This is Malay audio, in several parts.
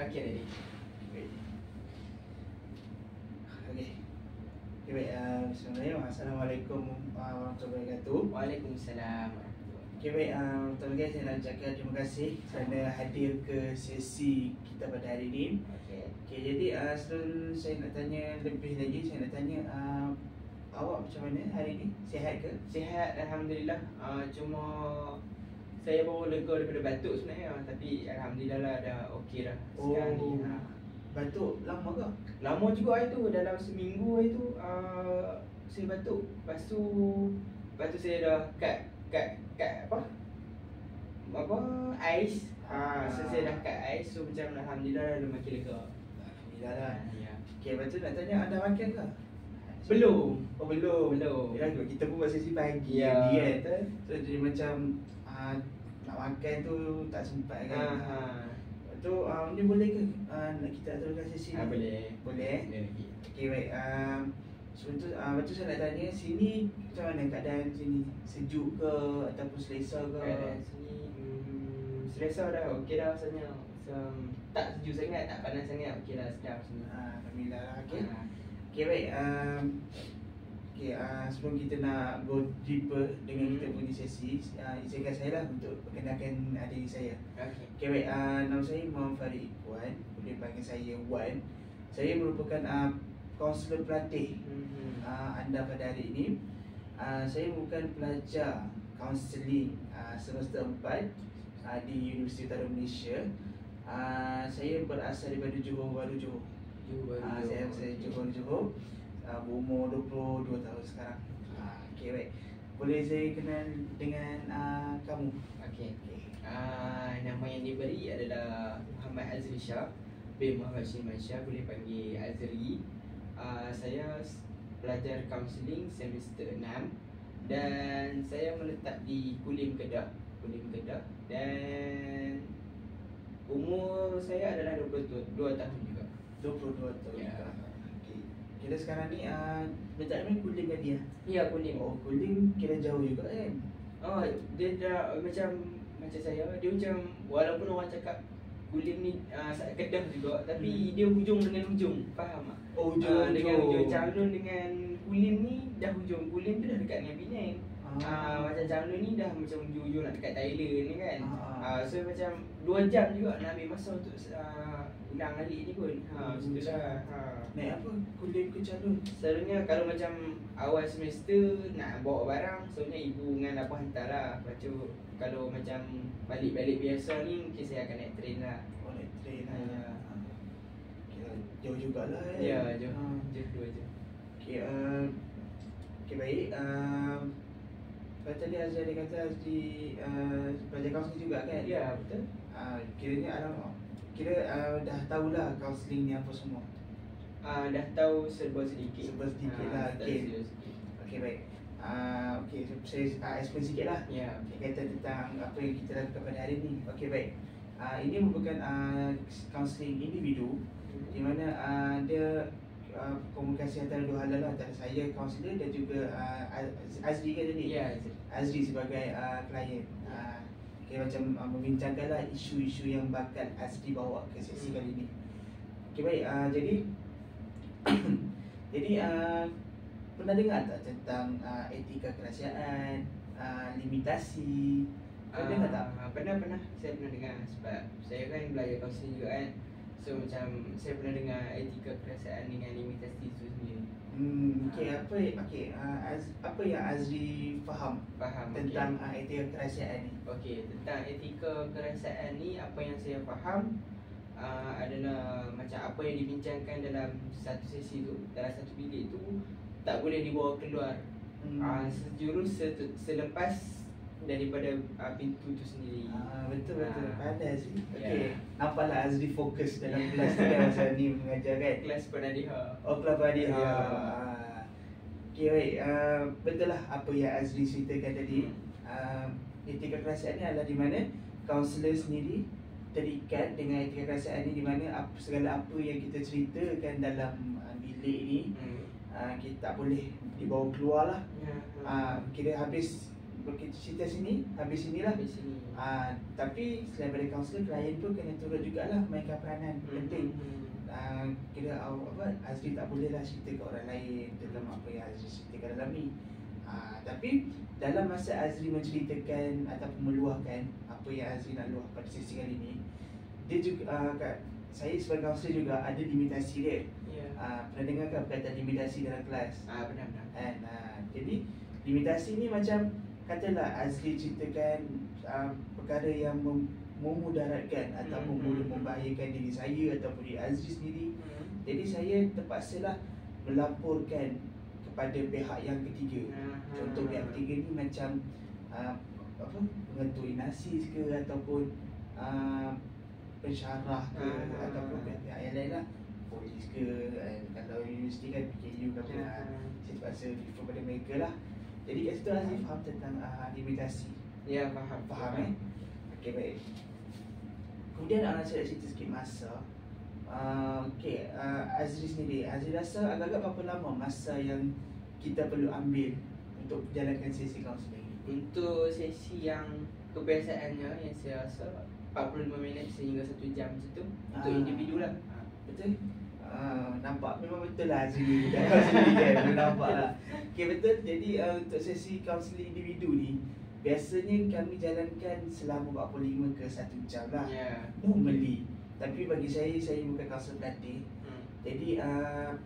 Okay, ready. Okey. Baik, bismillahirrahmanirrahim. Assalamualaikum warahmatullahi wabarakatuh. Waalaikumsalam. Okey, baik, pertama kali saya nak ucapkan terima kasih kerana hadir ke sesi kita pada hari ini. Okey, jadi sebelum saya nak tanya lebih lagi, saya nak tanya awak macam mana hari ini? Sihat ke? Sihat, alhamdulillah. Cuma saya baru lega daripada batuk sebenarnya, tapi alhamdulillah lah dah okey dah sekarang ni. Batuk lama ke? Lama juga hari tu, dalam seminggu hari tu saya batuk. Lepas tu saya dah kat apa ais. So saya dah kat ais, so macam alhamdulillah dah makin lega. Alhamdulillah lah. Ya. Okey, lepas tu nak tanya anda makan ke? Belum. Oh, belum. Belum. Ya, kita pun masih si pagi Ya. kan. So jadi macam nak makan tu tak sempat kan. Tu ni boleh ke nak kita aturkan sesi ni? Boleh. Boleh. Boleh lagi. Okey, baik. Sebelum tu lepas tu saya nak tanya sini macam mana keadaan sini? Sejuk ke ataupun selesa ke? Keadaan sini selesa dah, okey dah rasanya. Tak sejuk sangat, tak panas sangat, okey dah, sedap sini. Alhamdulillah. Okey. Okey, baik. Okey, sebelum kita nak go deeper dengan kita punya sesi, izinkan saya lah untuk perkenalkan adik saya. Okey. Okey, baik. Nama saya Muhammad Farid Wan. Boleh panggil saya Wan. Saya merupakan kaunselor pelatih anda pada hari ini. Saya merupakan pelajar kaunseling semester 4 di Universiti Utara Malaysia. Saya berasal daripada Johor Bahru, Johor. Saya Johor. Berumur 22 tahun sekarang. Okey, baik. Boleh saya kenal dengan kamu? Okey. Nama yang diberi adalah Muhammad Azri Shah bin Muhammad Shiman Shah, boleh panggil Azri. Saya pelajar kaunseling semester 6 dan saya meletak di Kulim Kedah. Dan umur saya adalah 22 tahun juga. 22 tahun. Ya. Okey. Kira sekarang ni letak mana Kulim kan dia? Ya, Kulim. Oh, Kulim kira jauh juga kan? Oh, dia dah macam saya, dia macam walaupun orang cakap Kulim ni Kedah juga, tapi dia hujung dengan hujung, faham tak? Oh, hujung dengan hujung. Camlun dengan Kulim ni dah hujung. Kulim tu dah dekat dengan Penang. Macam Camlun ni dah macam hujung-hujung nak dekat Thailand ni kan. So macam 2 jam juga nak ambil masa untuk ulang alik ni pun. Macam tu lah. Naik apa? Kulim ke Camlun? Selalunya kalau macam awal semester nak bawa barang, selalunya ibu dengan apa hantar lah. Lepas tu kalau macam balik-balik biasa ni, mungkin saya akan naik train lah. Oh, naik train lah. Kira jauh jugalah kan? Ya, jauh 2 jam. Okey, okey, baik. Tadi Azri kata Azri pelajar kaunseling juga kan? Ya, betul. Kiranya dah tahulah kaunseling ni apa semua. Dah tahu serba sedikit. Lah. Okey. Okey, baik. Okey, saya explain sikit lah. Ya. Kata tentang apa yang kita lakukan pada hari ni. Okey, baik. Ini merupakan kaunseling individu di mana dia komunikasi antara dua hal lah, antara saya kaunselor dan juga Azri kan tadi? Ya, Azri sebagai klien. Okay, macam membincangkanlah isu-isu yang bakal Azri bawa ke sesi kali ini. Okay, baik. Jadi pernah dengar tak tentang etika kerahsiaan, limitasi? Pernah dengar tak? Pernah. Saya pernah dengar sebab saya kan belajar kaunseling juga kan. So macam saya pernah dengar etika kerahsiaan dengan limitasi itu sendiri. Apa yang Azri faham tentang etika kerahsiaan ni? Okey, tentang etika kerahsiaan ni apa yang saya faham adalah macam apa yang dibincangkan dalam satu sesi tu, dalam satu bilik tu tak boleh dibawa keluar sejurus selepas daripada pintu tu sendiri. Betul. Pandai Azri. Okey. Ya. Nampaklah Azri fokus dalam kelas ni kan masa ni mengajar kan? Kelas Penadiha. Oh, kelas Penadiha. Ya. Okey, baik. Betul lah apa yang Azri ceritakan tadi. Etika kerahsiaan ni adalah di mana kaunselor sendiri terikat dengan etika kerahsiaan ni, di mana segala apa yang kita ceritakan dalam bilik ni kita tak boleh dibawa keluar lah. Kira habis cerita sini, habis sinilah. Tapi selain daripada kaunselor, klien pun kena turut jugalah mainkan peranan penting. Kira Azri tak bolehlah cerita ke orang lain tentang apa yang Azri ceritakan dalam ni. Tapi dalam masa Azri menceritakan ataupun meluahkan apa yang Azri nak luah pada sesi kali ni, dia juga saya sebagai kaunselor juga ada limitasi dia. Pernah dengar kan perkataan limitasi dalam kelas? Benar-benar. Jadi limitasi ni macam katalah Azri ceritakan perkara yang memudaratkan ataupun boleh membahayakan diri saya ataupun diri Azri sendiri. Jadi saya terpaksalah melaporkan kepada pihak yang ketiga. Contoh pihak ketiga ni macam pengetua inasis ke ataupun pensyarah ke ataupun pihak yang lain lah, polis ke, kalau universiti kan PKU ke apa. Saya terpaksa refer pada mereka lah. Jadi kat situ Azri faham tentang limitasi. Ya, faham. Okey, baik. Kemudian saya nak cerita sikit masa. Azri sendiri, Azri rasa agak-agak berapa lama masa yang kita perlu ambil untuk jalankan sesi kaunseling? Untuk sesi yang kebiasaannya yang saya rasa 45 minit sehingga 1 jam macam tu. Untuk individu lah. Betul? Nampak memang betul lah Azri dah kaunseling kan. Nampak lah. Okey, betul. Jadi untuk sesi kaunseling individu ni biasanya kami jalankan selama 45 ke 1 jam lah. Normally. Tapi bagi saya bukan kaunselor pelatih. Jadi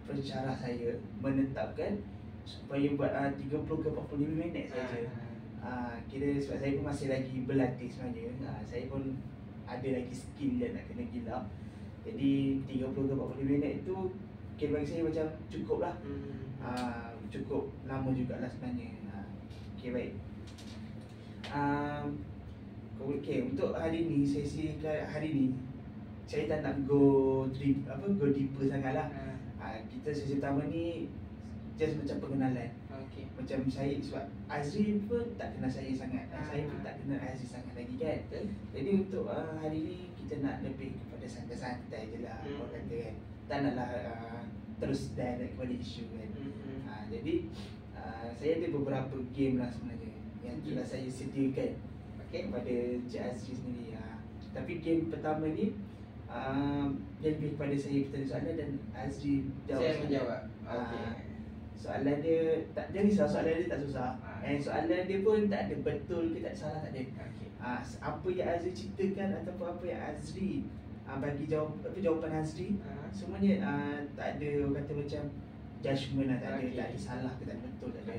pensyarah saya menetapkan supaya buat 30 ke 45 minit saja. Kira sebab saya pun masih lagi berlatih sebenarnya. Saya pun ada lagi skill yang nak kena gila. Jadi 30 ke 45 minit tu kira bagi saya macam cukup lah. Cukup lama jugalah sebenarnya. Okey, baik. Untuk hari ni, sesi hari ni saya tak nak go deeper sangat lah. Kita sesi pertama ni just macam pengenalan. Macam saya, sebab Azri pun tak kenal saya sangat, saya pun tak kenal Azri sangat lagi kan. Jadi untuk hari ni kita nak lebih kepada santai-santai je lah, orang kata kan. Tak naklah terus direct kepada isu kan. Jadi saya ada beberapa game lah sebenarnya yang telah saya sediakan kepada Cik Azri sendiri. Tapi game pertama ni dia lebih kepada saya bertanya soalan dan Azri jawab. Saya menjawab. Soalan dia tak, dia risau, soalan dia tak susah. Soalan dia pun tak ada betul ke tak salah, tak ada. Apa yang Azri ceritakan ataupun apa yang Azri bagi jawapan Azri, semuanya tak ada orang kata macam judgement lah, tak ada salah ke tak ada betul, tak ada.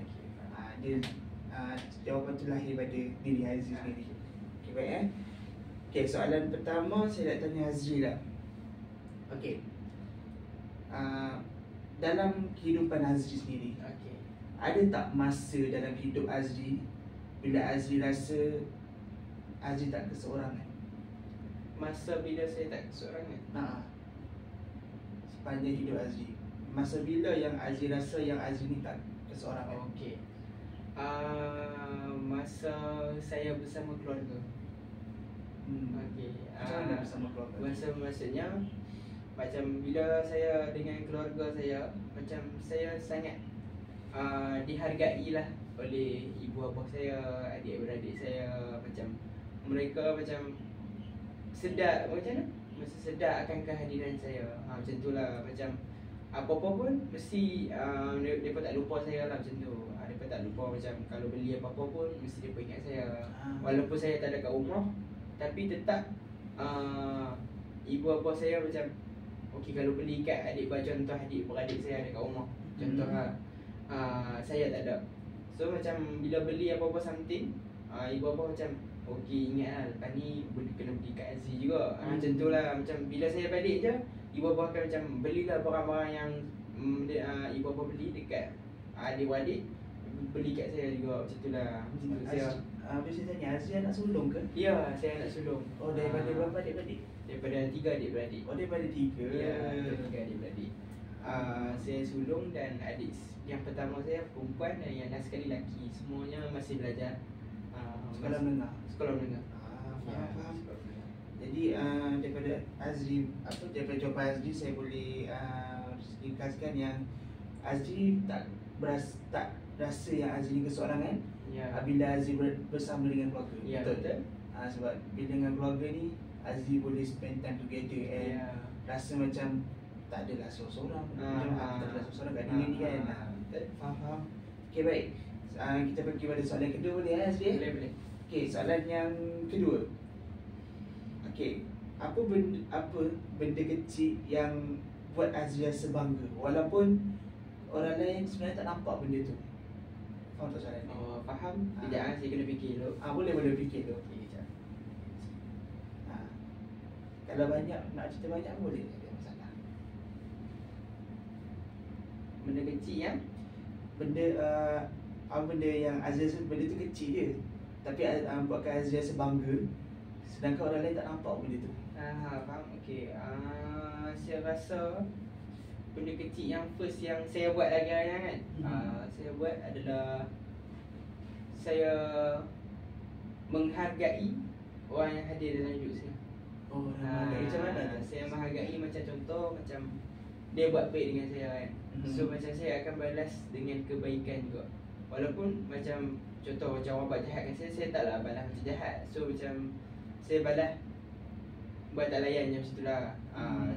Dia jawapan tu lahir daripada diri Azri sendiri. Okey, baik. Okey, soalan pertama saya nak tanya Azri lah. Okey. Dalam kehidupan Azri sendiri, ada tak masa dalam hidup Azri bila Azri rasa Azri tak keseorangan? Masa bila saya tak keseorangan? Sepanjang hidup Azri, masa bila yang Azri rasa yang Azri ni tak keseorangan? Okey. Masa saya bersama keluarga. Okey. Macam mana bersama keluarga? Maksudnya macam bila saya dengan keluarga saya, macam saya sangat dihargai lah oleh ibu bapa saya, adik-beradik saya. Macam mereka macam sedar, macam mana? Mesti sedar akan kehadiran saya. Macam tu lah. Macam apa-apa pun mesti mereka tak lupa saya lah, macam tu. Mereka tak lupa, macam kalau beli apa-apa pun mesti mereka ingat saya. Walaupun saya tak ada kat rumah, tapi tetap ibu bapa saya macam okey, kalau beli kat contoh adik-beradik saya ada kat rumah, contoh lah, saya tak ada. So macam bila beli apa-apa something, ibu bapa macam okey, ingat lah lepas ni kena beli kat Azri juga. Macam tu lah. Macam bila saya balik je, ibu bapa akan macam belilah barang-barang yang ibu bapa beli dekat adik-beradik, beli kat saya juga. Macam tu lah. Habis saya tanya, Azri anak sulung ke? Ya, saya anak sulung. Oh, daripada berapa adik-beradik? Daripada 3 adik-beradik. Oh, daripada 3? Ya, 3 adik-beradik. Saya sulung dan adik yang pertama saya perempuan dan yang last sekali lelaki. Semuanya masih belajar sekolah menengah. Sekolah menengah. Faham. Jadi daripada Azri, daripada jawapan Azri saya boleh ringkaskan yang Azri tak tak rasa yang Azri ni keseorangan bila Azri bersama dengan keluarga. Betul? Sebab bila dengan keluarga ni Azri boleh spend time together and rasa macam tak adalah seorang-seorang. Macam tak adalah seorang-seorang kat dunia ni kan. Faham. Okay, baik. Kita pergi pada soalan kedua boleh Azri? Boleh. Okay, soalan yang kedua. Okay, apa benda kecil yang buat Azri rasa bangga walaupun orang lain sebenarnya tak nampak benda tu? Faham tak soalan ni? Faham. Sekejap saya kena fikir dulu. Boleh fikir dulu. Okay, sekejap. Kalau banyak, nak cerita banyak boleh, tak ada masalah. Benda kecil yang? Benda yang Azri rasa benda tu kecil je, tapi buatkan Azri rasa bangga sedangkan orang lain tak nampak benda tu. Faham. Okay. Saya rasa benda kecil yang first yang saya buat lagi kan. Saya buat adalah saya menghargai orang yang hadir dalam hidup saya. Macam mana? Saya menghargai macam contoh macam dia buat baik dengan saya kan. So macam saya akan balas dengan kebaikan juga. Walaupun macam contoh macam orang buat jahat dengan saya taklah balas macam jahat. So macam saya balas buat tak layan macam itulah.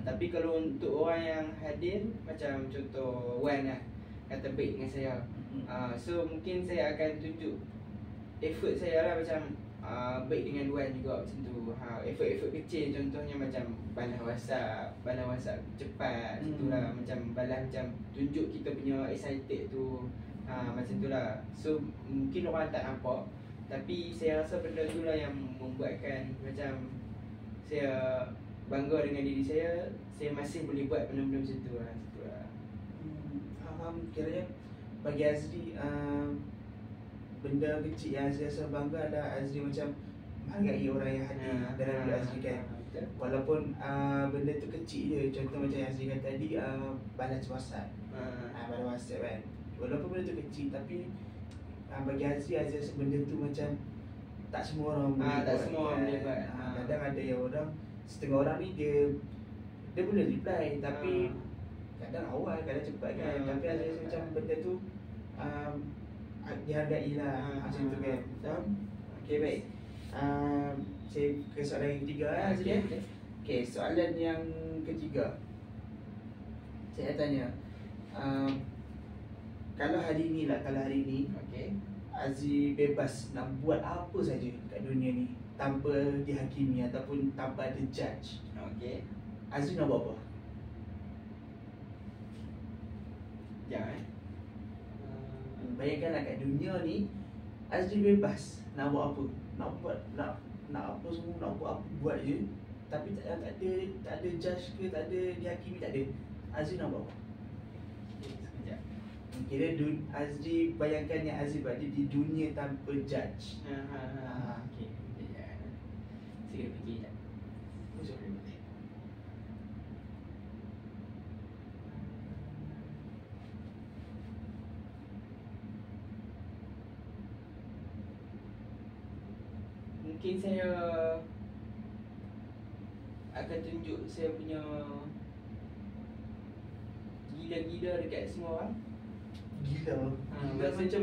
Tapi kalau untuk orang yang hadir macam contoh Wan lah kata baik dengan saya, so mungkin saya akan tunjuk effort saya lah macam baik dengan Wan juga macam tu. Effort kecil contohnya macam balas WhatsApp cepat macam tu lah. Macam balas macam tunjuk kita punya excited tu. Macam tu lah. So mungkin orang tak nampak, tapi saya rasa benda tu lah yang membuatkan macam saya bangga dengan diri saya masih boleh buat benda-benda macam tu lah. Faham. Kiranya bagi Azri benda kecil yang Azri rasa bangga adalah Azri macam menghargai orang yang hadir dalam hidup Azri kan. Walaupun benda tu kecil je. Contoh macam yang Azri kata tadi, balas WhatsApp. Balas WhatsApp kan. Walaupun benda tu kecil, tapi bagi Azri rasa benda tu macam tak semua orang boleh buat. Semua orang boleh buat. Kadang ada yang orang, setengah orang ni dia boleh reply, tapi kadang awal, kadang cepat kan. Tapi Azri rasa macam benda tu dihargai lah. Macam tu kan. Faham? Okay, baik. Saya ke soalan yang ketiga Azri. Okay, soalan yang ketiga saya tanya, kalau hari ni Azri bebas nak buat apa saja kat dunia ni tanpa dihakimi ataupun tanpa ada judge, Azri nak buat apa? Bayangkanlah kat dunia ni Azri bebas nak buat apa, nak apa semua, nak buat apa buat je, tapi tak ada judge ke, tak ada dihakimi, tak ada. Azri nak buat apa? Kira Azri bayangkan yang Azri berada di dunia tanpa judge. Okay. Saya fikir sekejap. Mungkin saya akan tunjuk saya punya gila-gila dekat semua orang. Gila macam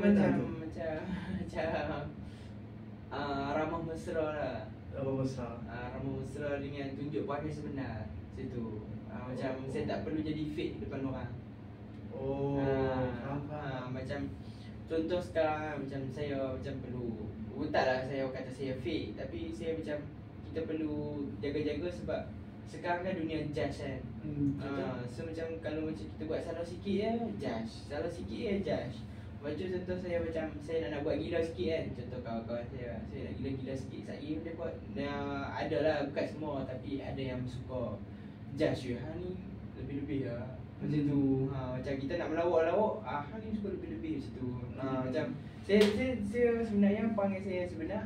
ramah mesra lah. Ramah mesra dengan tunjuk pakai sebenar situ. Macam saya tak perlu jadi fake depan orang. Macam contoh sekarang macam saya macam perlu, taklah saya kata saya fake, tapi saya macam kita perlu jaga-jaga sebab sekarang kan dunia judge kan. So macam kalau macam kita buat salah sikit judge. Macam contoh saya macam saya nak buat gila sikit kan. Contoh kawan-kawan saya nak gila-gila sikit, saya boleh buat. Ada lah, bukan semua, tapi ada yang suka judge ni lebih-lebih lah. Macam tu. Macam kita nak melawak-lawak, ni suka lebih-lebih macam tu. Macam saya sebenarnya panggil saya sebenar,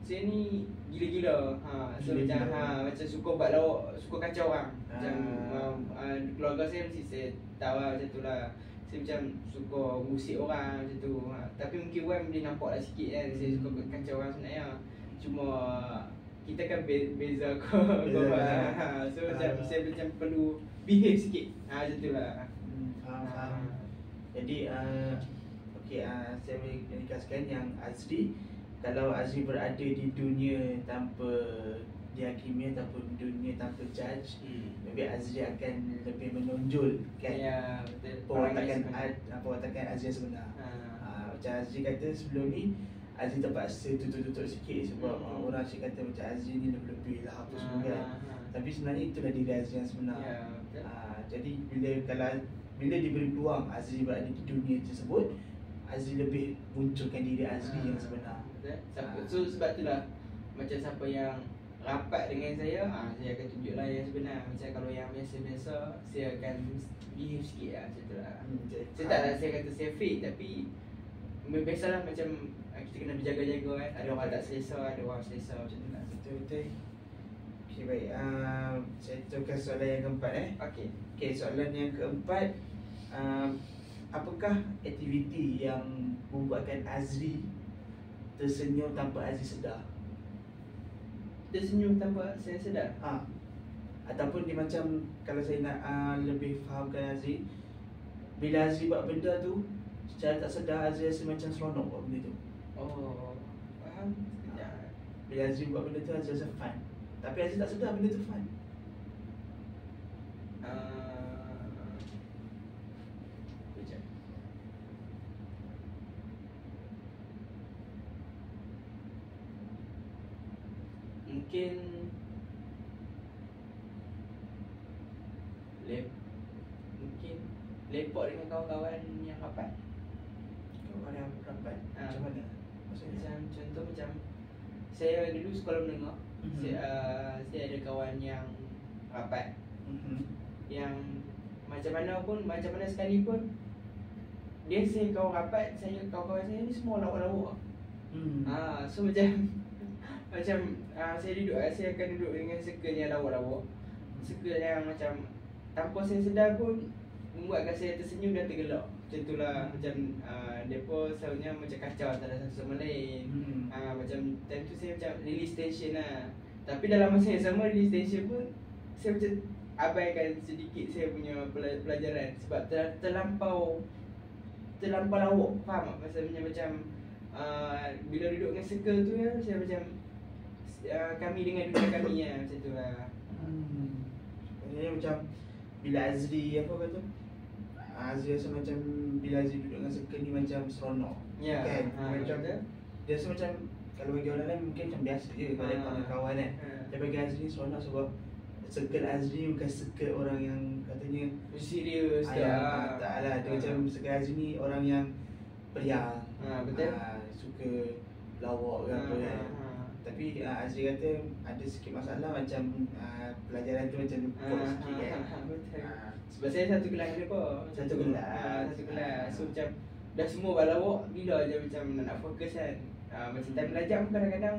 saya ni gila-gila. So macam suka buat lawak, suka kacau orang. Macam keluarga saya mesti saya tahu lah macam tu lah. Saya macam suka gosip orang macam tu. Tapi mungkin Wan boleh nampak lah sikit kan, saya suka kacau orang sebenarnya. Cuma kita kan beza So macam saya macam perlu behave sikit. Macam tu lah. Jadi Jadi saya boleh ringkaskan yang Azri, kalau Azri berada di dunia tanpa dihakimi ataupun dunia tanpa judge, maybe Azri akan lebih menonjol kan perwatakan Azri yang sebenar. Macam Azri kata sebelum ni, Azri terpaksa tutup-tutup sikit sebab orang asyik kata macam Azri ni lebih-lebih lah apa semua kan. Tapi sebenarnya itulah diri Azri yang sebenar. Jadi bila diberi peluang Azri berada di dunia tersebut, Azri lebih munculkan diri Azri yang sebenar. So sebab itulah macam siapa yang rapat dengan saya, saya akan tunjuklah yang sebenar. Macam kalau yang biasa-biasa, saya akan behave sikit lah macam tu lah. Saya taklah saya kata saya fake, tapi biasalah macam kita kena berjaga-jaga kan. Ada orang tak selesa, ada orang selesa macam tu lah. Betul-betul. Okay, baik. Saya teruskan soalan yang keempat Okay, soalan yang keempat, apakah aktiviti yang membuatkan Azri tersenyum tanpa Azri sedar? Tersenyum tanpa saya sedar? Ataupun dia macam, kalau saya nak lebih fahamkan Azri, bila Azri buat benda tu secara tak sedar, Azri rasa macam seronok buat benda tu. Oh, faham. Bila Azri buat benda tu, Azri rasa fun. Tapi Azri tak sedar benda tu fun. Mungkin lepak dengan kawan-kawan yang rapat. Kawan yang rapat? Macam mana? Macam contoh macam saya dulu sekolah menengah, saya ada kawan yang rapat, yang macam mana sekalipun dia saya kawan rapat, kawan-kawan saya ni semua lawak-lawak. So macam saya akan duduk dengan circle yang lawak-lawak, circle yang macam tanpa saya sedar pun membuatkan saya tersenyum dan tergelak. Macam itulah, macam mereka selalunya macam kacau antara satu sama lain. Macam time tu saya macam release tension lah. Tapi dalam masa yang sama release tension pun, saya macam abaikan sedikit saya punya pelajaran sebab terlampau lawak. Faham tak? Maksudnya macam bila duduk dengan circle tu ya, saya macam kami dengan dunia kami ya, macam tu lah. Sebenarnya macam bila Azri Azri rasa macam bila Azri duduk dengan circle ni macam seronok kan? Macam dia rasa macam, kalau bagi orang lain mungkin macam biasa je kalau kawan-kawan kan. Tapi bagi Azri ni seronok sebab circle Azri bukan circle orang yang katanya serius tak lah. Dia macam circle Azri ni orang yang periang, betul, suka lawak ke apa kan. Tapi Azri kata ada sikit masalah macam pelajaran tu macam lupa sikit kan. Sebab saya satu kelas dia apa? Satu kelas. So macam dah semua balawak, bila je macam nak fokus kan. Macam time belajar pun kadang-kadang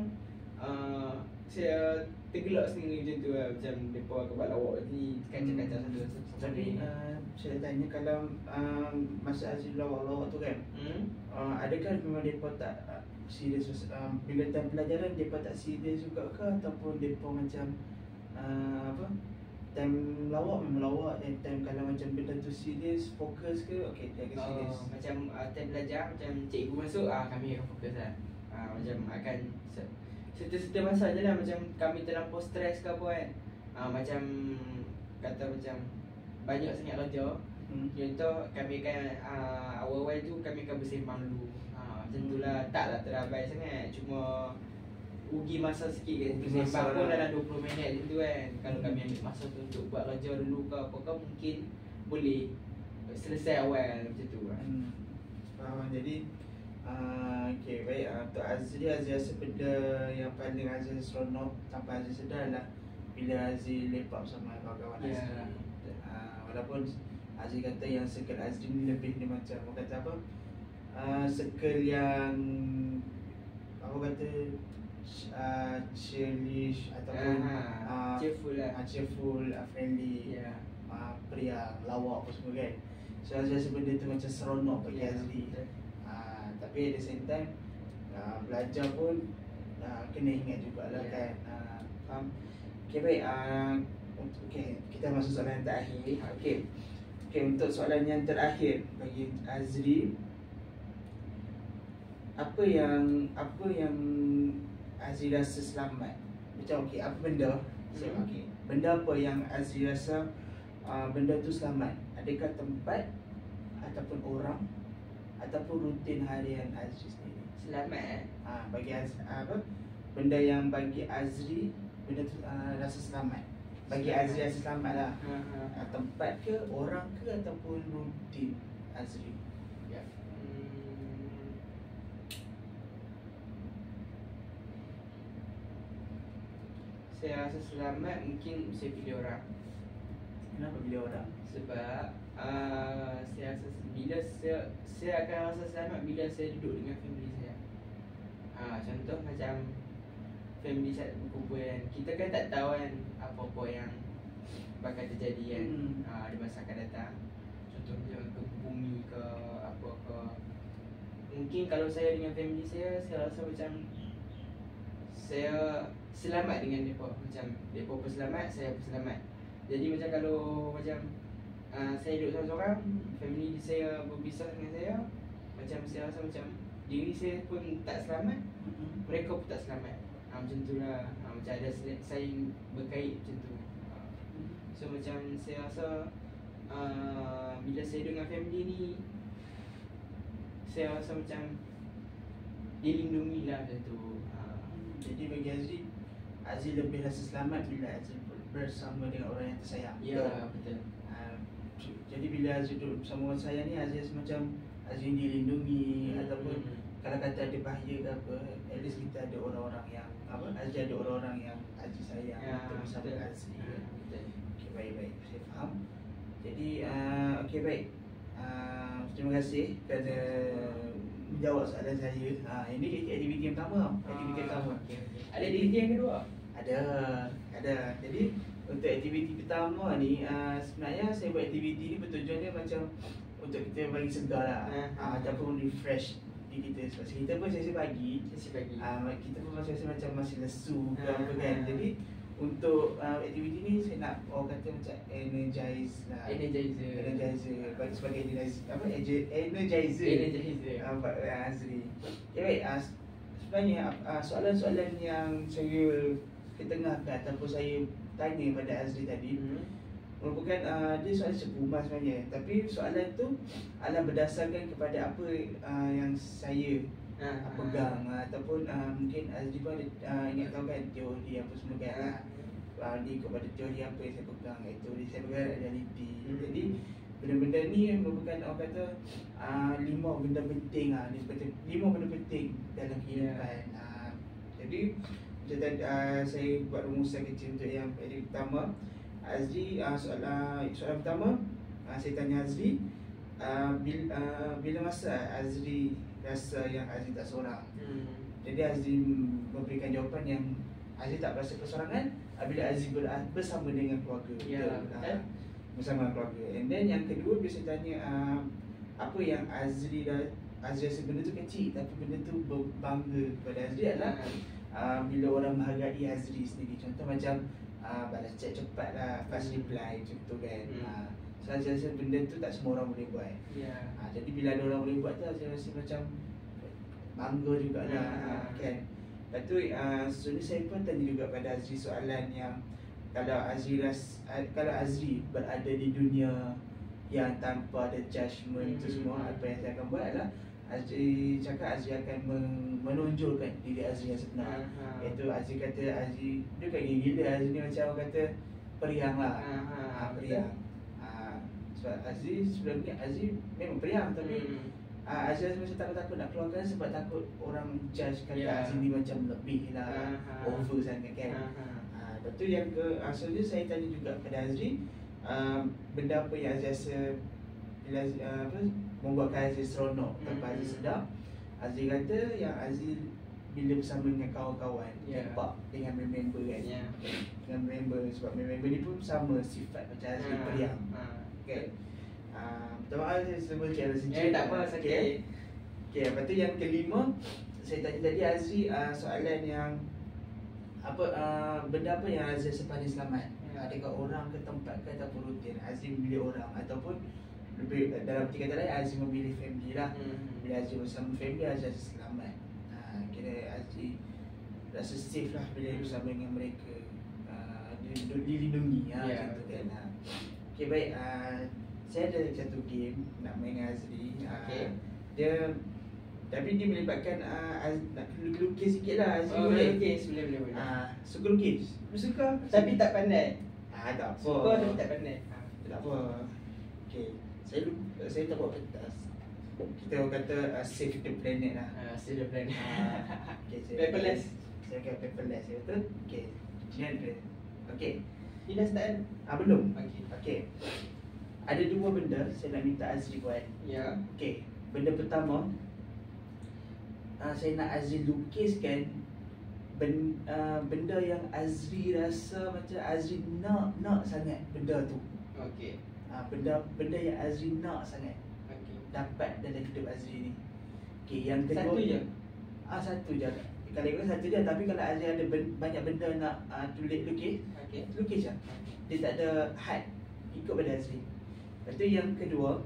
saya tergelak sendiri macam tu lah. Macam mereka akan buat lawak ni, kacau-kacau satu. Tapi saya tanya, kalau masa Azri lawak-lawak tu kan, adakah memang mereka tak serius bila time pelajaran mereka tak serius juga ke, ataupun mereka macam time lawak memang lawak, dan time kalau macam benda tu serius, fokus ke, okay dia akan serius. Macam time belajar, macam cikgu masuk, kami akan fokus lah. Macam akan serta-serta masa je lah, macam kami terlampau stres ke apa kan. Macam kata macam banyak sangat kerja, contoh kami akan awal-awal tu kami akan bersembang dulu. Macam tu lah, taklah terabai sangat, cuma rugi masa sikit kan. Bersembang pun dalam 20 minit macam tu kan. Kalau kami ambil masa tu untuk buat kerja dulu ke apa ke, mungkin boleh selesai awal macam tu kan. Jadi okay, baik. Untuk Azri rasa benda yang paling Azri seronok tanpa Azri sedar lah bila Azri lepak bersama kawan-kawan Azri. Walaupun Azri kata yang circle Azri ni lebih ni macam, orang kata apa, circle yang cheerlish ataupun cheerful, friendly, periang, lawak apa semua kan. So Azri rasa benda tu macam seronok bagi Azri. Tapi at the same time belajar pun kena ingat jugalah kan. Faham? Okay, baik. Okay, kita masuk soalan yang terakhir. Okay, Okay, untuk soalan yang terakhir bagi Azri, apa yang Azri rasa selamat? Macam okey, apa benda? Okey, benda apa yang Azri rasa benda tu selamat? Adakah tempat ataupun orang ataupun rutin harian Azri sendiri? Selamat bagi apa? Benda yang bagi Azri benda tu rasa selamat. Bagi Azri rasa selamat lah. Tempat ke, orang ke ataupun rutin Azri? Ya. Saya rasa selamat mungkin saya pilih orang. Kenapa pilih orang? Sebab saya rasa bila saya akan rasa selamat bila saya duduk dengan family saya. Contoh macam family saya berkumpul kan, kita kan tak tahu kan apa-apa yang bakal terjadi kan di masa akan datang. Contoh macam gempa bumi ke apa ke. Mungkin kalau saya dengan family saya rasa macam saya selamat dengan mereka. Macam mereka pun selamat, saya pun selamat. Jadi macam kalau macam saya duduk seorang-seorang, family saya berpisah dengan saya, macam saya rasa macam diri saya pun tak selamat, mereka pun tak selamat. Macam tu lah, macam ada saling berkait macam tu. So macam saya rasa bila saya dengan family ni, saya rasa macam dilindungi lah macam tu. Jadi bagi Azri lebih rasa selamat bila Azri bersama dengan orang yang tersayang. Ya, betul. Jadi bila Azri duduk bersama orang sayang ni, Azri rasa macam Azri dilindungi ataupun kalau kata ada bahaya ke apa, at least kita ada orang-orang yang Azri ada orang-orang yang Azri sayang untuk bersama Azri. Okey, baik, saya faham. Jadi okey, baik. Terima kasih kerana menjawab soalan saya. Ini aktiviti yang pertama. Ada aktiviti yang kedua? Ada. Jadi untuk aktiviti pertama ni, sebenarnya saya buat aktiviti ni bertujuan dia macam untuk kita bagi segar lah, ataupun refresh diri kita. Sebab kita pun sesi pagi, kita pun rasa macam masih lesu ke apa kan. Jadi untuk aktiviti ni saya nak orang kata macam energize lah. Energizer bagi sebagai energizer Pak Azri. Okay, baik. Sebenarnya soalan-soalan yang saya ketengahkan ataupun saya tanya pada Azri tadi merupakan dia soalan sekumar sebenarnya, tapi soalan tu adalah berdasarkan kepada apa yang saya pegang ataupun mungkin Azri pun ingat tahu kan teori apa semua kan. Ni kepada teori apa yang saya pegang, teori saya pegang reality. Jadi benda-benda ni merupakan orang kata 5 benda penting 5 benda penting dalam kehidupan. Jadi macam saya buat rumusan kecil untuk yang pertama. Azri, soalan pertama saya tanya Azri, bila masa Azri rasa yang Azri tak seorang. Jadi Azri memberikan jawapan yang Azri tak berasa keseorangan bila Azri bersama dengan keluarga. Bersama keluarga. And then yang kedua, bila saya tanya apa yang Azri rasa benda tu kecil tapi benda tu berbangga kepada Azri adalah bila orang menghargai Azri sendiri. Contoh macam balas chat cepat lah, fast reply macam tu kan. Saya rasa benda tu tak semua orang boleh buat. Jadi bila ada orang boleh buat tu, saya rasa macam bangga jugalah kan. Lepas tu sebenarnya saya pun tanya juga pada Azri soalan yang kalau Azri berada di dunia yang tanpa ada judgement tu semua, apa yang saya akan buat adalah Azri cakap Azri akan menonjolkan diri Azri yang sebenar. Iaitu Azri kata Azri, dia kan gila Azri ni macam orang kata periang lah. Periang. Sebab Azri sebelum ni Azri memang periang, tapi Azri macam takut-takut nak keluarkan sebab takut orang judge kata Azri ni macam lebih lah, over sangat kan. Lepas tu yang selanjutnya saya tanya juga kepada Azri, benda apa yang Azri rasa bila membuatkan Azri seronok tanpa Azri sedar. Azri kata yang Azri bila bersama dengan kawan-kawan, lepak dengan member kan, dengan member, sebab member ni pun sama sifat macam Azri, periang. Okay. Minta maaf saya sebut cara sejuk. Tak apa, sakit. Okay, lepas tu yang kelima, saya tanya tadi Azri soalan yang apa benda apa yang Azri rasa paling selamat adakah orang ke tempat ke ataupun rutin. Azri memilih orang ataupun lebih dalam tiga kata lain Azri memilih family lah. Bila Azri bersama family, Azri selamat. Kira Azri rasa safe lah bila bersama dengan mereka, dilindungi macam tu kan. Okay, baik. Saya ada satu game nak main dengan Azri. Dia tapi dia melibatkan nak lukis sikit lah. Azri boleh lukis, boleh. Suka lukis? Suka, tapi tak pandai. Tak apa. Suka tapi tak pandai. Tak apa. Okay, saya tak buat pentas. Kita orang kata save the planet lah. Save the planet. Okay, paperless. Saya akan paperless, betul? Okay, macam mana? Okay. Ini dah start kan? Belum. Okay. Ada dua benda saya nak minta Azri buat. Ya. Okay, benda pertama, saya nak Azri lukiskan benda yang Azri rasa macam Azri nak sangat benda tu. Okay. Benda yang Azri nak sangat dapat dalam hidup Azri ni. Okay, yang kedua, satu je? Satu je. Kalau ikut satu je, tapi kalau Azri ada banyak benda nak lukis, lukis je. Dia tak ada had, ikut pada Azri. Lepas tu yang kedua,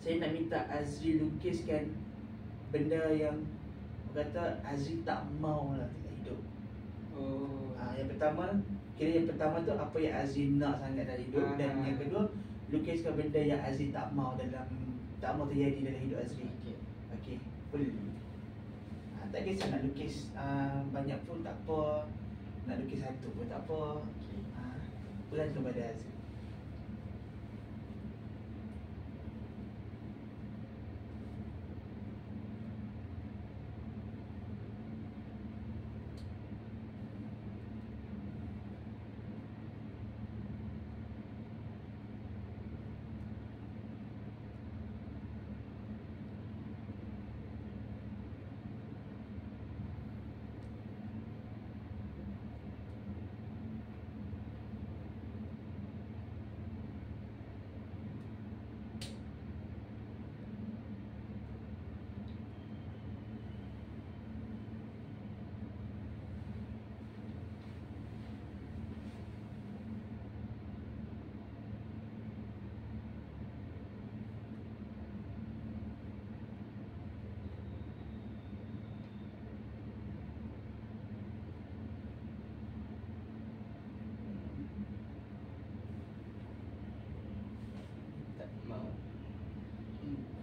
saya nak minta Azri lukiskan benda yang kata Azri tak mau lah dalam hidup. Yang pertama tu apa yang Azri nak sangat dalam hidup. Dan yang kedua, lukiskan benda yang Azri tak mau terjadi dalam hidup Azri. Okay, boleh. Tak kisah nak lukis banyak pun tak apa, nak lukis satu pun tak apa. Bergantung pada Azri.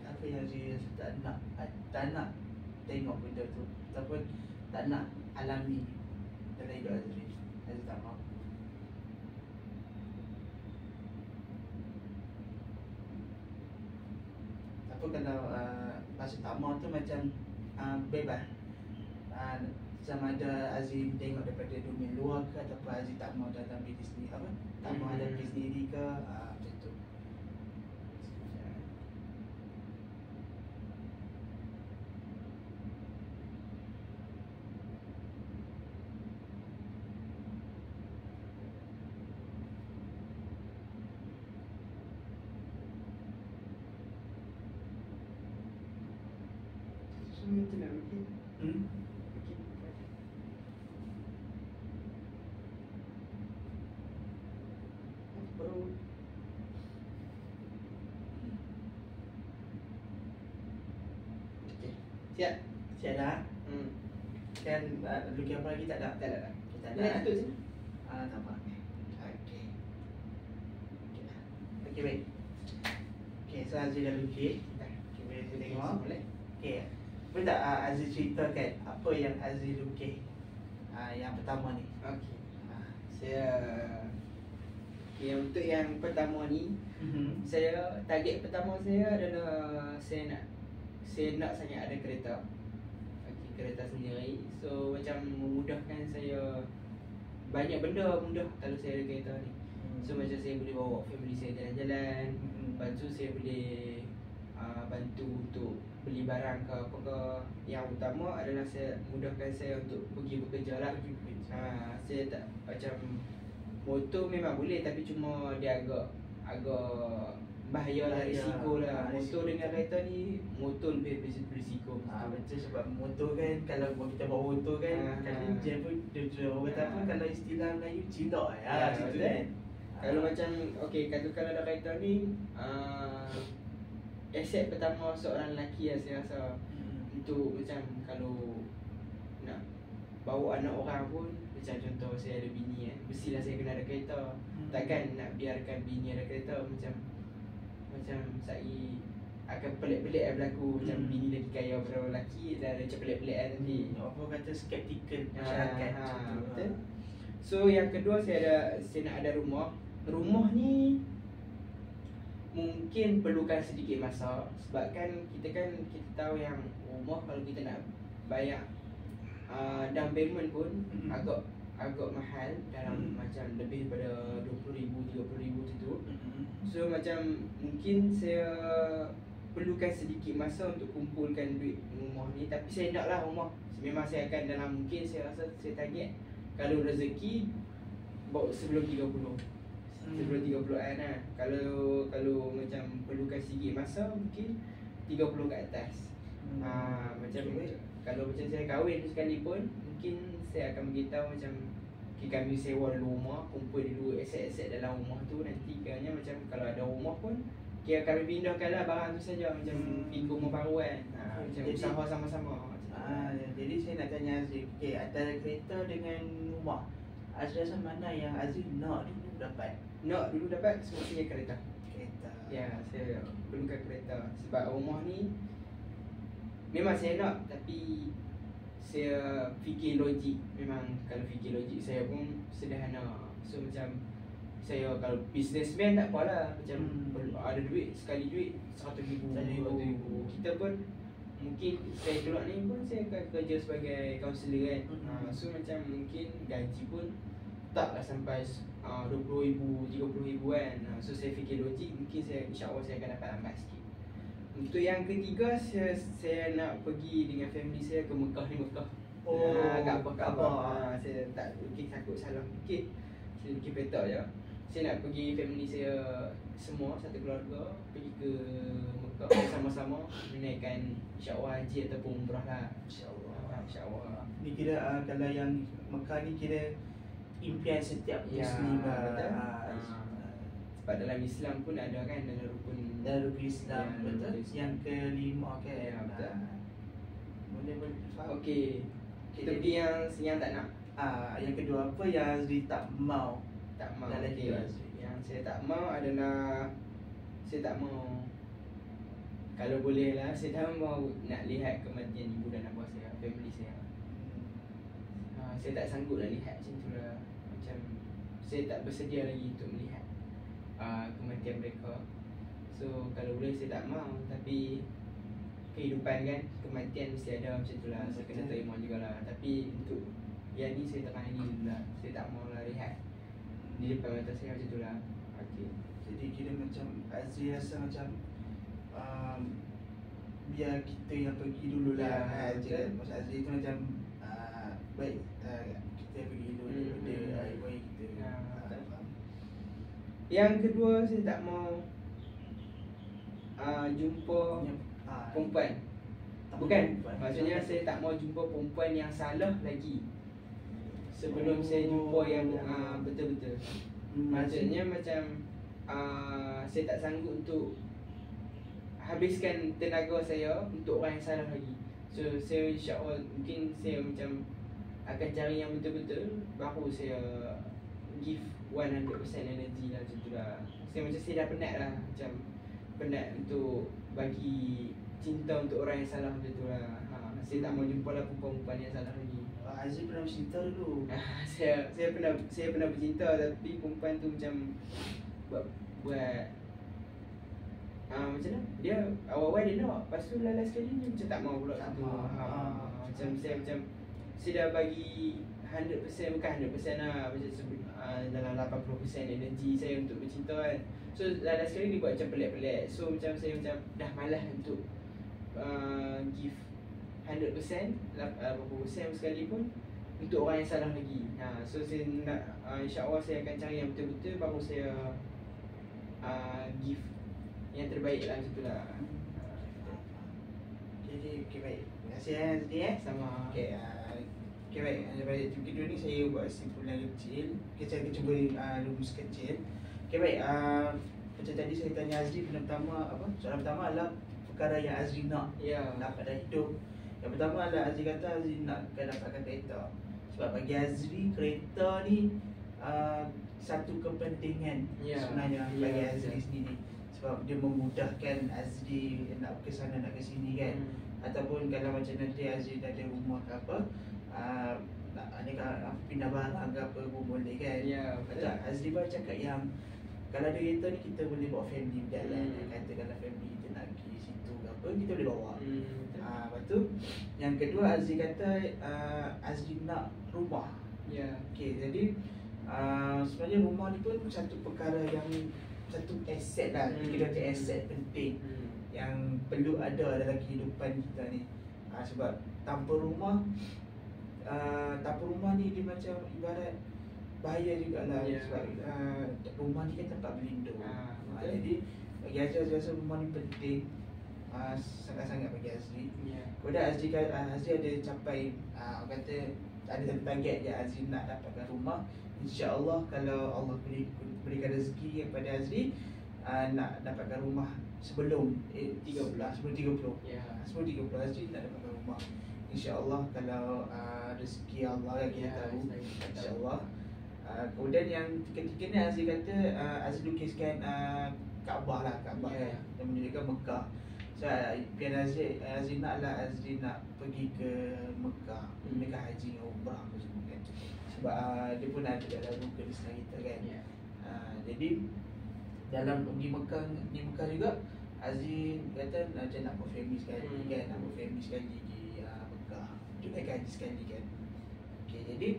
Apa yang Azri tak nak tengok benda tu ataupun tak nak alami dalam hidup Azri tak mahu. Apa kalau masa tak mahu tu macam bebas, sama ada Azri tengok daripada dunia luar ke ataupun Azri tak mahu dalam diri sendiri, tak mahu ada diri sendiri ke, macam tu. Semua tu nak lukis. Baru siap dah. Kan lukis apa lagi tak ada? Tak ada. Kita ada. Tak apa. Okey baik. Okey, so Azri dah lukis. Boleh kita tengok. Okey. Boleh tak Azri ceritakan apa yang Azri lukis yang pertama ni? Okey. Saya untuk yang pertama ni, saya target pertama saya adalah saya nak sangat ada kereta. Kereta sendiri. So macam memudahkan saya, banyak benda mudah kalau saya ada kereta ni. So macam saya boleh bawa family saya jalan-jalan. Lepas tu saya boleh bantu untuk beli barang ke apa ke. Yang utama adalah saya mudahkan saya untuk pergi bekerja lah. Saya tak macam motor memang boleh, tapi cuma dia agak bahaya lah, risiko lah. Motor dengan kereta ni, motor lebih berisiko. Betul, sebab motor kan, kalau kita bawa motor kan, kadang jam pun dia orang kata apa, kalau istilah Melayu cilok gitu kan. Kalau macam kalau ada kereta ni, aset pertama seorang lelaki lah saya rasa. Untuk macam kalau nak bawa anak orang pun, macam contoh saya ada bini kan, mestilah saya kena ada kereta. Takkan nak biarkan bini ada kereta. Macam saya akan pelik-pelik berlaku. Macam bini lagi kaya pada lelaki, dan macam pelik-pelik kan nanti. Apa kata skeptikal masyarakat macam tu. Betul. So yang kedua, saya nak ada rumah. Rumah ni mungkin perlukan sedikit masa, sebab kan kita tahu yang rumah kalau kita nak bayar down payment pun agak mahal, dalam macam lebih pada 20,000 30,000 tu. So macam mungkin saya perlukan sedikit masa untuk kumpulkan duit rumah ni. Tapi saya naklah rumah. Memang saya akan dalam, mungkin saya rasa saya target kalau rezeki bawa sebelum 30. Sebelum 30-an lah. Kalau macam perlukan sedikit masa, mungkin 30 ke atas. Macam kalau macam saya kahwin sekalipun, mungkin saya akan beritahu macam kami sewa dulu rumah, kumpul dulu aset-aset dalam rumah tu. Nanti kiranya macam kalau ada rumah pun, kami pindahkanlah barang tu saja. Macam pergi rumah baru kan. Macam usaha sama-sama. Jadi saya nak tanya Azri, antara kereta dengan rumah, Azri rasa mana yang Azri nak dulu dapat? Nak dulu dapat, semestinya kereta. Ya, saya perlukan kereta. Sebab rumah ni memang saya nak, tapi saya fikir logik. Memang kalau fikir logik saya pun sederhana. So macam saya kalau businessman tak apalah. Macam ada duit, sekali duit 100,000, 200,000. Kita pun mungkin saya keluar ni pun saya akan kerja sebagai kaunselor kan. So macam mungkin gaji pun taklah sampai 20,000, 30,000 kan. So saya fikir logik, mungkin insyaAllah saya akan dapat lambat sikit. Untuk yang ketiga, saya nak pergi dengan family saya ke Mekah ni. Kat apa? Saya tak mungkin takut salah fikir. Saya fikir petak je. Saya nak pergi family saya semua, satu keluarga, pergi ke Mekah bersama-sama, menaikkan insyaAllah haji ataupun umrah lah. InsyaAllah. Ni kira kalau yang Mekah ni kira impian setiap Muslim lah. Sebab dalam Islam pun ada kan, dalam rukun Islam, betul. Yang kelima kan. Betul. Boleh faham. Okey. Kita pergi yang tak nak. Yang kedua, apa yang Azri tak mau? Dalam diri Azri. Yang saya tak mau adalah, saya tak mau, kalau boleh lah, saya tak mau nak lihat kematian ibu dan abah saya, family saya. Saya tak sanggup nak lihat macam tu lah. Macam saya tak bersedia lagi untuk melihat kematian mereka. So kalau boleh saya tak mau. Tapi kehidupan kan, kematian mesti ada, macam tu lah. Saya kena terima jugalah. Tapi untuk yang ni saya tekan lagi lah. Saya tak mau lah lihat di depan mata saya, macam tu lah. Jadi kira macam Azri rasa macam biar kita yang pergi dulu lah. Maksud Azri tu macam baik kita pergi dulu daripada ibu kita. Yang kedua, saya tak mau jumpa perempuan. Bukan, maksudnya saya tak mau jumpa perempuan yang salah lagi sebelum saya jumpa yang betul-betul. Maksudnya macam saya tak sanggup untuk habiskan tenaga saya untuk orang yang salah lagi. So saya insyaAllah mungkin saya macam akan cari yang betul-betul, baru saya give 100% energy lah, macam tu lah. Saya dah penat lah, macam penat untuk bagi cinta untuk orang yang salah, macam tu lah. Saya tak mau jumpa lah perempuan yang salah lagi. Azri pernah bercinta dulu. Saya pernah bercinta, tapi perempuan tu macam buat macam mana? Dia awal-awal dia nak, lepas tu last sekali dia macam tak mau pula. Macam saya dah bagi 100%, bukan 100% lah, macam dalam 80% energi saya untuk bercinta kan. So last sekali dia buat macam pelik-pelik. So macam saya macam dah malas untuk give 100%, 80% sekalipun untuk orang yang salah lagi. So saya nak, insyaAllah saya akan cari yang betul-betul, baru saya give yang terbaik lah macam tu lah. Jadi okey baik. Terima kasih Azri Sama. Okey okey baik. Daripada video ni saya buat simpulan kecil. Saya akan cuba rumus kecil. Okey baik. Macam tadi saya tanya Azri, pertama apa? Soalan pertama adalah perkara yang Azri nak dapat dalam hidup. Yang pertama adalah Azri kata Azri nak dapatkan kereta. Sebab bagi Azri kereta ni satu kepentingan sebenarnya bagi Azri sendiri. Sebab dia memudahkan Azri nak ke sana nak ke sini kan. Ataupun kalau macam nanti Azri dah ada rumah ke apa, nak pindah barang ke apa pun boleh kan. Betul. Azri baru cakap yang kalau ada kereta ni kita boleh bawa family berjalan. Kata kalau family kita nak pergi situ ke apa, kita boleh bawa. Lepas tu yang kedua Azri kata Azri nak rumah. Okey, jadi sebenarnya rumah ni pun satu perkara yang satu aset lah. Kita kata aset penting yang perlu ada dalam kehidupan kita ni. Sebab tanpa rumah ni dia macam ibarat bahaya jugalah. Sebab rumah ni kan tempat berlindung. Jadi bagi Azri rasa rumah ni penting sangat-sangat bagi Azri. Kemudian Azri ada capai kata ada satu target yang Azri nak dapatkan rumah. InsyaAllah kalau Allah berikan rezeki kepada Azri nak dapatkan rumah sebelum 30 Azri nak dapatkan rumah. InsyaAllah kalau rezeki Allah yang kita tahu, InsyaAllah. Kemudian yang ketiga ni Azri kata Azri lukiskan Kaabah yang menunjukkan Mekah. So impian Azri naklah Azri nak pergi ke Mekah, menunaikan haji dan umrah apa semua kan. Sebab dia pun ada dalam buku Islam kita kan. Jadi dalam pergi Mekah juga Azri kata macam nak buat family sekali kan, nak buat family sekali di Mekah, tunaikan haji sekali kan. Okay, jadi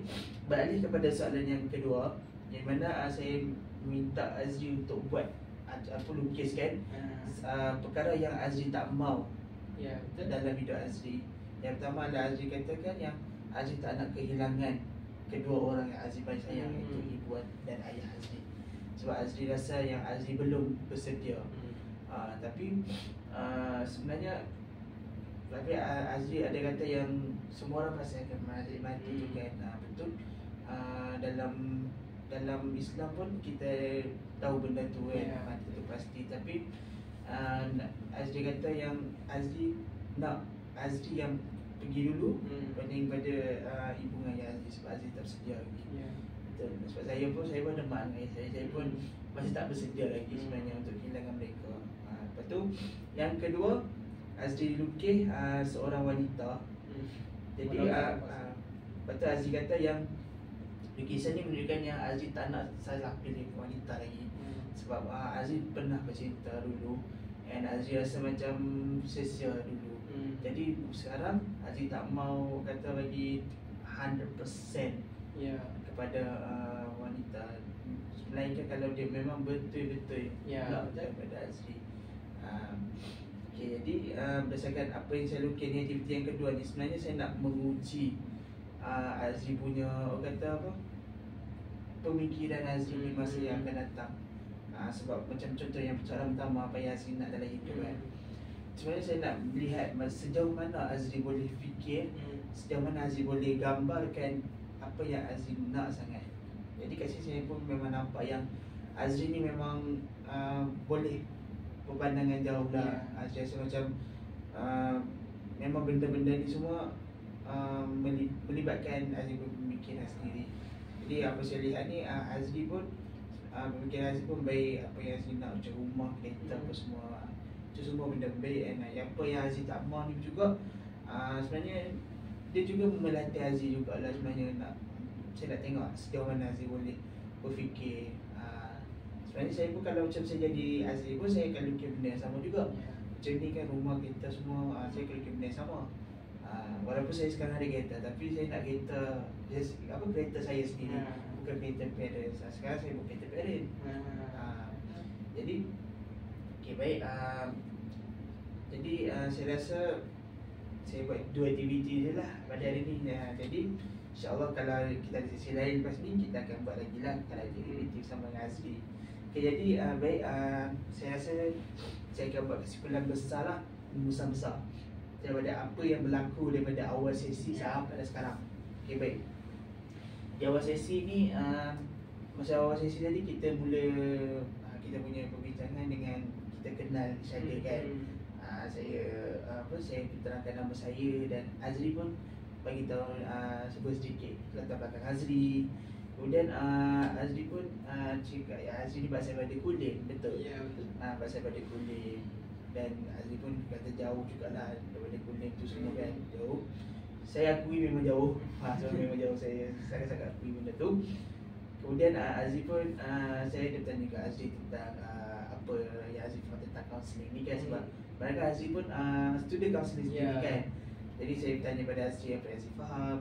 beralih kepada soalan yang kedua, yang mana saya minta Azri untuk buat apa lukiskan perkara yang Azri tak mau dalam hidup Azri. Yang pertama adalah Azri katakan yang Azri tak nak kehilangan kedua orang yang Azri paling sayang, iaitu ibu dan ayah Azri. Sebab Azri rasa yang Azri belum bersedia. Tapi sebenarnya Azri ada kata yang semua orang pasti akan mati tu kan. Betul. Dalam Islam pun kita tahu benda tu kan, mati tu pasti. Tapi Azri kata yang Azri nak Azri yang pergi dulu berbanding pada ibu dengan ayah Azri, sebab Azri tak bersedia lagi. Betul. Sebab saya pun ada mak dengan ayah saya pun masih tak bersedia lagi sebenarnya untuk kehilangan mereka. Lepas tu yang kedua Azri lukis seorang wanita. Jadi betul Azri kata yang lukisan ni menunjukkan yang Azri tak nak salah pilih wanita lagi. Sebab Azri pernah bercinta dulu dan Azri rasa macam sia-sia dulu. Jadi sekarang Azri tak mau kata bagi 100% kepada wanita. Melainkan kalau dia memang betul-betul nak kepada Azri. Okay, jadi berdasarkan apa yang saya lukis ni, aktiviti yang kedua ni sebenarnya saya nak menguji Azri punya kata apa, pemikiran Azri di masa yang akan datang. Sebab macam contoh yang soalan pertama, apa yang Azri nak dalam hidup kan. Sebenarnya saya nak melihat sejauh mana Azri boleh fikir, sejauh mana Azri boleh gambarkan apa yang Azri nak sangat. Jadi kat sini saya pun memang nampak yang Azri ni memang boleh berpandangan jauh lah. Azri rasa macam memang benda-benda ni semua melibatkan Azri berpemikiran sendiri. Jadi apa saya lihat ni Azri pun pemikiran Azri pun baik. Apa yang Azri nak macam rumah, kereta apa semua, itu semua benda baik. Dan apa yang Azri tak mahu ni juga sebenarnya dia juga melatih Azri jugalah sebenarnya. Saya nak tengok sejauh mana Azri boleh berfikir. Sebenarnya saya pun kalau macam saya jadi Azri pun saya akan lukis benda yang sama juga. Macam ni kan rumah kita semua, saya akan lukis benda yang sama. Walaupun saya sekarang ada kereta, tapi saya nak kereta kereta saya sendiri, bukan kereta parents. Sekarang saya buat kereta parent. Jadi okay, baik. Jadi saya rasa saya buat dua aktiviti je lah pada hari ni. Jadi InsyaAllah kalau kita ada sesi lain lepas ni, kita akan buat lagi lah kalau ada aktiviti sama dengan Azri. Okay, jadi baik, saya rasa saya akan buat kesimpulan besar lah, besar daripada apa yang berlaku daripada awal sesi sampai sekarang. Okay, baik. Di awal sesi ni, masa awal sesi tadi kita mula kita punya perbincangan dengan kita kenal each other kan. Saya terangkan nama saya dan Azri pun bagi tahu sebut sedikit latar belakang Azri. Kemudian Azri pun cakap Azri ni berasal daripada Kulim, betul? Ya, betul. Berasal daripada Kulim. Dan Azri pun kata jauh jugalah daripada Kulim tu semua kan, jauh. Saya akui memang jauh. Memang jauh, saya sangat-sangat akui benda tu. Kemudian Azri pun saya ada bertanya ke Azri tentang apa yang Azri faham tentang kaunseling ni kan, sebab mereka Azri pun student kaunseling sendiri kan. Jadi saya bertanya pada Azri apa yang Azri faham.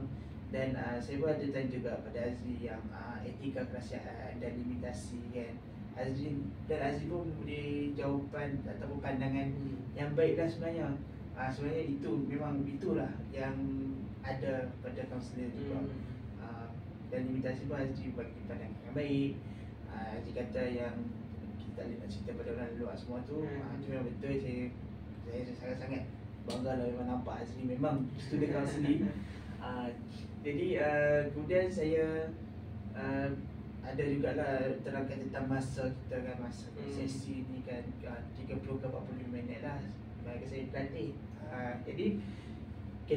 Dan saya pun ada tanya juga pada Azri yang etika kerahsiaan dan limitasi kan. Azri pun memberi jawapan ataupun pandangan yang baiklah sebenarnya. Sebenarnya itu memang itulah yang ada pada kaunselor juga. Dan limitasi pun Azri bagi pandangan yang baik. Azri kata yang kita tak boleh nak cerita pada orang luar semua tu. Itu memang betul. Saya sangat-sangat bangga lah memang nampak Azri memang student kaunseling. Jadi kemudian saya ada jugalah terangkan tentang masa kita kan, masa sesi ni kan 30 ke 40 minit lah bagi saya pelatih. Jadi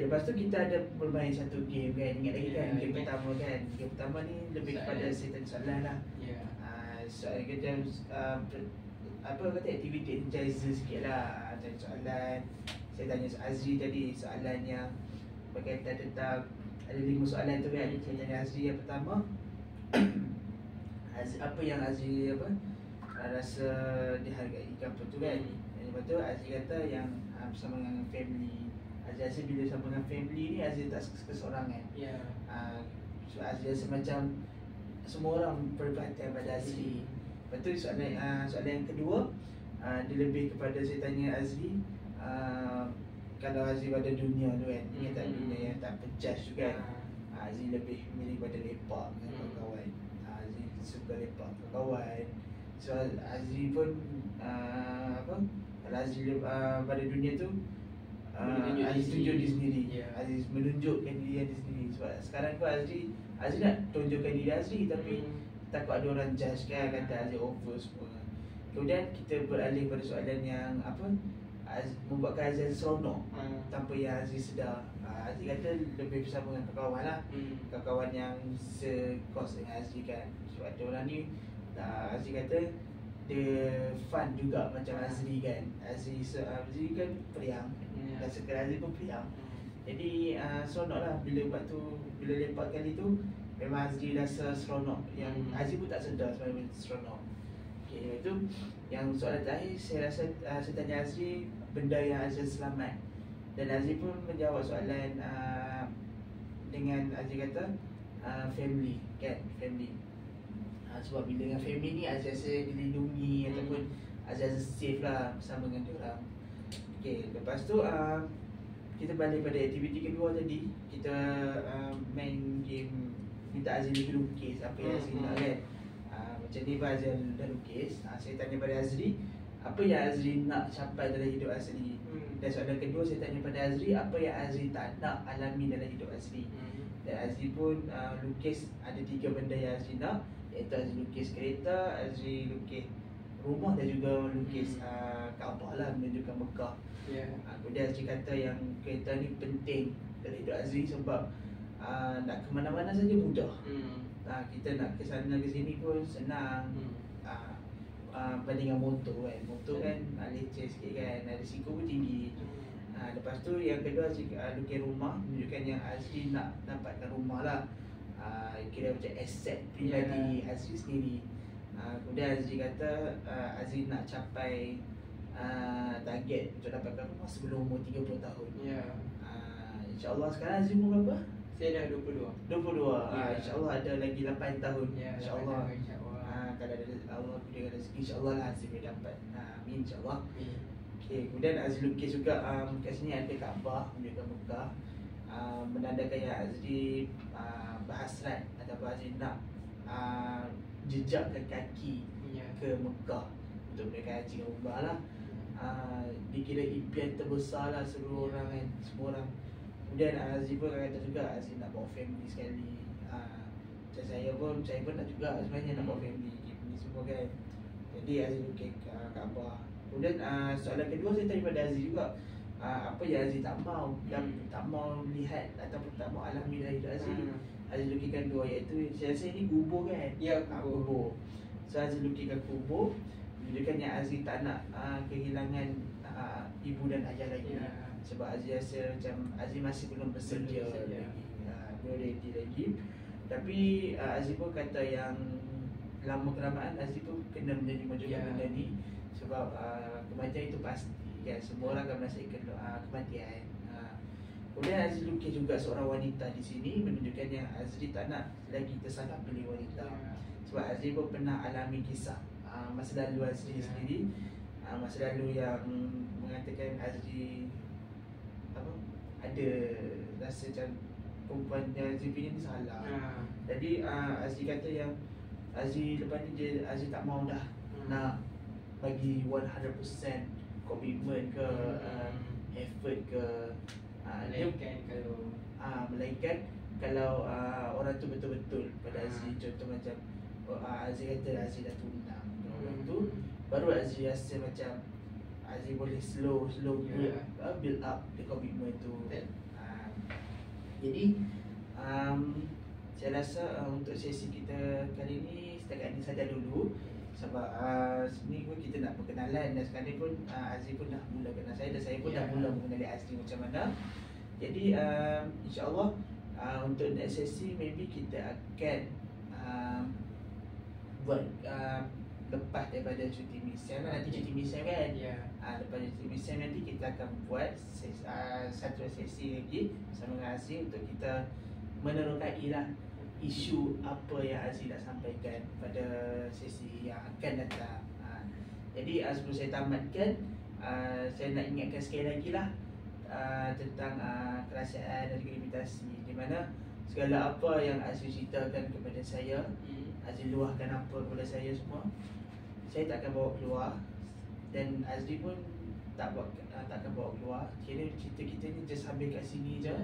lepas tu kita ada bermain satu game kan, ingat lagi kan, game pertama kan. Game pertama ni lebih kepada saya tanya soalan lah. Soalan kita apa kata aktiviti energizer sikit lah, tanya soalan. Saya tanya Azri tadi soalan yang berkaitan tentang ada 5 soalan tu kan. Saya tanya Azri yang pertama apa yang Azri rasa dihargai apa tu kan. Lepas tu Azri kata yang bersama dengan family. Azri rasa bila bersama dengan family ni Azri tak keseorangan. So Azri rasa macam semua orang perhatian pada Azri. Lepas tu soalan yang kedua, dia lebih kepada saya tanya Azri kalau Azri pada dunia tu kan, ingat tak dunia yang tak pejas tu kan. Azri lebih memilih pada lepak dengan kawan-kawan. Azri suka lepak dengan kawan. So Azri pun kalau Azri pada dunia tu Azri tunjuk diri sendiri. Azri menunjukkan diri Azri sendiri. Sebab sekarang pun Azri nak tunjukkan diri Azri, tapi takut ada orang judge kan, kata Azri over semua. Kemudian kita beralih pada soalan yang membuatkan Azri seronok tanpa yang Azri sedar. Azri kata lebih bersama dengan kawan lah, kawan yang sekos dengan Azri kan. Sebab ada orang ni Azri kata dia fun juga macam Azri kan. Azri kan periang, dan sekarang Azri pun periang. Jadi seronok lah bila lepak kali tu. Memang Azri rasa seronok, yang Azri pun tak sedar sebenarnya seronok. Okay, itu yang soalan terakhir saya rasa saya tanya Azri benda yang Azri selamat. Dan Azri pun menjawab soalan dengan Azri kata family kan, family. Sebab bila dengan family ni Azri rasa dilindungi ataupun Azri rasa safe lah bersama dengan diorang. Okay, lepas tu kita balik pada aktiviti kedua tadi. Kita main game, minta Azri lukis apa yang Azri nak kan. Macam ni pun Azri dah lukis. Saya tanya pada Azri apa yang Azri nak capai dalam hidup Azri. Dan soalan kedua saya tanya pada Azri apa yang Azri tak nak alami dalam hidup Azri. Dan Azri pun lukis ada 3 benda yang Azri nak, iaitu Azri lukis kereta, Azri lukis rumah dan juga lukis Kaabah lah, menunjukkan Mekah. Kemudian Azri kata yang kereta ni penting dalam hidup Azri sebab nak ke mana-mana saja mudah. Kita nak ke sana ke sini pun senang. Banding dengan motor kan. Motor kan leceh sikit kan, ada risiko pun tinggi. Lepas tu yang kedua Azri lukis rumah, menunjukkan yang Azri nak dapatkan rumah lah. Kira macam aset pribadi Azri sendiri. Kemudian Azri kata Azri nak capai target untuk dapatkan rumah sebelum umur 30 tahun. InsyaAllah sekarang Azri umur berapa? Saya dah 22. InsyaAllah ada lagi 8 tahun. InsyaAllah. Kalau ada Allah berikan rezeki, InsyaAllah lah Azri boleh dapat. Amin InsyaAllah. Okay, kemudian Azri lukis juga kat sini ada Kaabah, menunjukkan Mekah, menandakan yang Azri berhasrat ataupun Azri nak jejakkan kaki ke Mekah untuk mereka haji dan umrah lah. dikira impian terbesar lah seluruh orang kan, semua orang. Kemudian Aziz pun kata juga Aziz nak bawa family sekali. Macam saya pun nak juga sebenarnya nak bawa family ni semua kan. Jadi Aziz lukis kat Abah. Kemudian soalan kedua saya tanya pada Aziz juga, apa yang Aziz tak mau dan tak mau lihat ataupun tak mau alami dari hidup Aziz. Aziz lukiskan dua, iaitu saya rasa ni kubur kan. Ya, kubur. So Aziz lukiskan kubur. Menunjukkan yang Aziz tak nak kehilangan ibu dan ayah lagi. Sebab Aziz rasa macam Aziz masih belum bersedia lagi, belum ready lagi. Tapi Aziz pun kata yang lama kelamaan Aziz pun kena menerima benda ni. Sebab kematian itu pasti kan, semua orang akan merasakan kematian. Kemudian Aziz lukis juga seorang wanita di sini, menunjukkan yang Aziz tak nak lagi tersalah pilih wanita. Sebab Aziz pun pernah alami kisah masa lalu Aziz sendiri, masa lalu yang mengatakan Aziz ada rasa macam perempuan yang Aziz pilih ni salah. Jadi Aziz kata yang Aziz lepas ni Aziz tak mau dah nak bagi 100% komitmen ke effort ke, melainkan kalau orang tu betul-betul pada Aziz. Contoh macam Aziz kata Aziz dah tunang, orang tu baru Aziz rasa macam Aziz boleh slow build up the commitment tu. Jadi saya rasa untuk sesi kita kali ni setakat ni saja dulu. Sebab sini pun kita nak perkenalan, dan sekarang pun Aziz pun dah mula kenal saya, dan saya pun dah mula mengenali Aziz macam mana. Jadi insyaAllah untuk next sesi maybe kita akan buat lepas daripada cuti misian. Nanti cuti misian kan, lepas cuti misian nanti kita akan buat satu sesi lagi bersama dengan Aziz untuk kita menerokai lah isu apa yang Aziz nak sampaikan pada sesi yang akan datang. Jadi sebelum saya tamatkan, saya nak ingatkan sekali lagi lah tentang kerahsiaan dan limitasi, di mana segala apa yang Aziz ceritakan kepada saya, Aziz luahkan apa kepada saya semua, saya tak akan bawa keluar, dan Aziz pun tak akan bawa keluar. Kira cerita kita ni just sambil kat sini je.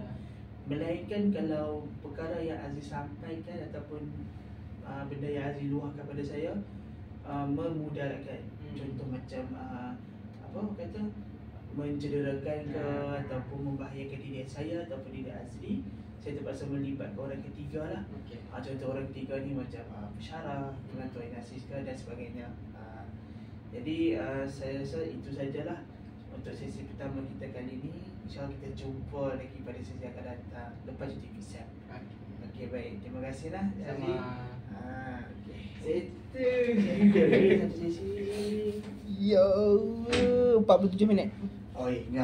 Melainkan kalau perkara yang Aziz sampaikan ataupun benda yang Aziz luahkan pada saya memudaratkan, contoh macam mencederakan ke ataupun membahayakan diri saya ataupun diri Aziz, saya terpaksa melibatkan orang ketiga lah. Contoh orang ketiga ni macam pensyarah, pengatur inasis ke dan sebagainya. Jadi saya rasa itu sajalah untuk sesi pertama kita kali ni. InsyaAllah kita jumpa lagi pada sesi yang akan datang lepas cuti misian. Okey, baik. Terima kasih lah Aziz. Settle. Satu sesi. Yo, 47 minit. Oh, ingat.